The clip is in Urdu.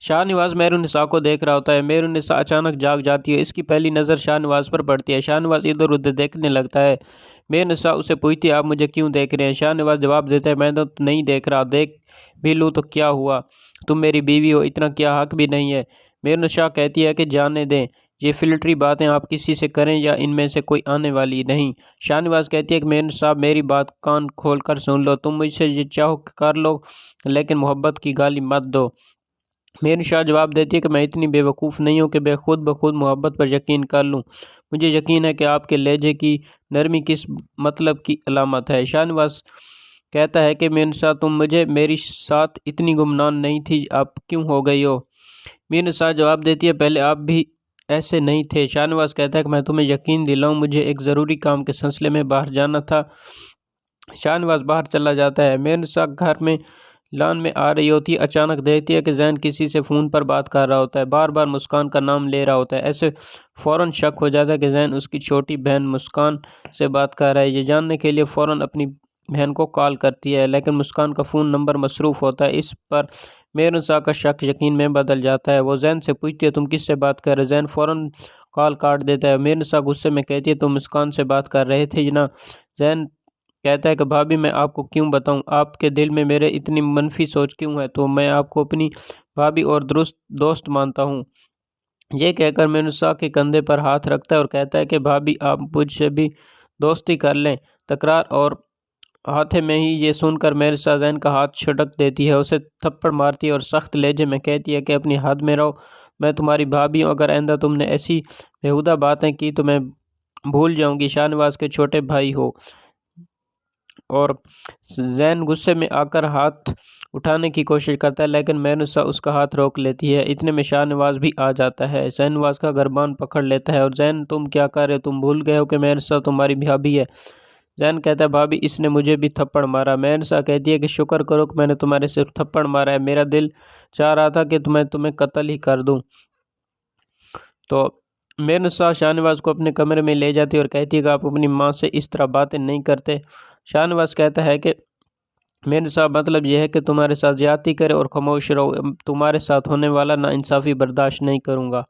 شاہ نواز مہر النساء کو دیکھ رہا ہوتا ہے۔ مہر النساء اچانک جاگ جاتی ہے، اس کی پہلی نظر شاہ نواز پر پڑتی ہے۔ شاہ نواز ادھر ادھر دیکھنے لگتا ہے۔ مہر النساء اسے پوچھتی ہے آپ مجھے کیوں دیکھ رہے ہیں؟ شاہ نواز جواب دیتا ہے میں تو نہیں دیکھ رہا، دیکھ بھی لوں تو کیا ہوا، تم میری بیوی ہو، اتنا کیا حق بھی نہیں ہے؟ مہر النساء کہتی ہے کہ جانے دیں، یہ فلٹری باتیں آپ کسی سے کریں یا ان میں سے کوئی آنے والی نہیں۔ شاہ نواز کہتی ہے کہ مہر النساء میری بات کان کھول کر سن لو، تم مجھ سے یہ چاہو کر لو لیکن محبت کی گالی مت دو۔ مہر النساء جواب دیتی ہے کہ میں اتنی بے وقوف نہیں ہوں کہ میں خود بخود محبت پر یقین کر لوں، مجھے یقین ہے کہ آپ کے لہجے کی نرمی کس مطلب کی علامت ہے۔ شاہ نواز کہتا ہے کہ مہر النساء تم مجھے میری ساتھ اتنی گمنام نہیں تھی، اب کیوں ہو گئی ہو؟ مہر النساء جواب دیتی ہے پہلے آپ بھی ایسے نہیں تھے۔ شاہ نواز کہتا ہے کہ میں تمہیں یقین دلاؤں، مجھے ایک ضروری کام کے سلسلے میں باہر جانا تھا۔ شاہ نواز باہر چلا جاتا ہے۔ مہر النساء گھر میں لان میں آ رہی ہوتی ہے، اچانک دیکھتی ہے کہ زین کسی سے فون پر بات کر رہا ہوتا ہے، بار بار مسکان کا نام لے رہا ہوتا ہے۔ ایسے فوراً شک ہو جاتا ہے کہ زین اس کی چھوٹی بہن مسکان سے بات کر رہا ہے۔ یہ جاننے کے لیے فوراً اپنی بہن کو کال کرتی ہے لیکن مسکان کا فون نمبر مصروف ہوتا ہے۔ اس پر مہر النساء کا شک یقین میں بدل جاتا ہے۔ وہ زین سے پوچھتی ہے تم کس سے بات کر رہے؟ زین فوراً کال کاٹ دیتا ہے۔ مہر النساء غصے میں کہتی ہے تم مسکان سے بات کر رہے تھے نا؟ زین کہتا ہے کہ بھابی میں آپ کو کیوں بتاؤں، آپ کے دل میں میرے اتنی منفی سوچ کیوں ہے؟ تو میں آپ کو اپنی بھابی اور درست دوست مانتا ہوں۔ یہ کہہ کر مہر النساء کے کندھے پر ہاتھ رکھتا ہے اور کہتا ہے کہ بھابی آپ مجھ سے بھی دوستی کر لیں۔ تکرار اور ہاتھے میں ہی یہ سن کر مہر النساء زین کا ہاتھ چھٹک دیتی ہے، اسے تھپڑ مارتی ہے اور سخت لہجے میں کہتی ہے کہ اپنی حد میں رہو، میں تمہاری بھابی ہوں، اگر آئندہ تم نے ایسی بیہودہ باتیں کی تو میں بھول جاؤں گی، شاہ نواز کے چھوٹے بھائی ہو۔ اور زین غصے میں آ کر ہاتھ اٹھانے کی کوشش کرتا ہے لیکن مہر النساء اس کا ہاتھ روک لیتی ہے۔ اتنے میں شاہ نواز بھی آ جاتا ہے، شاہ نواز کا گربان پکڑ لیتا ہے اور زین تم کیا کر رہے ہو؟ تم بھول گئے ہو کہ مہر النساء تمہاری بھابی ہے؟ زین کہتا ہے بھابی اس نے مجھے بھی تھپڑ مارا۔ مہر النساء کہتی ہے کہ شکر کرو کہ میں نے تمہارے صرف تھپڑ مارا ہے، میرا دل چاہ رہا تھا کہ میں تمہیں قتل ہی کر دوں۔ تو مہر النساء شاہ نواز کو اپنے کمرے میں لے جاتی ہے اور کہتی ہے کہ آپ اپنی ماں سے اس طرح باتیں نہیں کرتے۔ شاہ نواز کہتا ہے کہ مہر النساء مطلب یہ ہے کہ تمہارے ساتھ زیادتی کرے اور خاموش رہو، تمہارے ساتھ ہونے والا ناانصافی برداشت نہیں کروں گا۔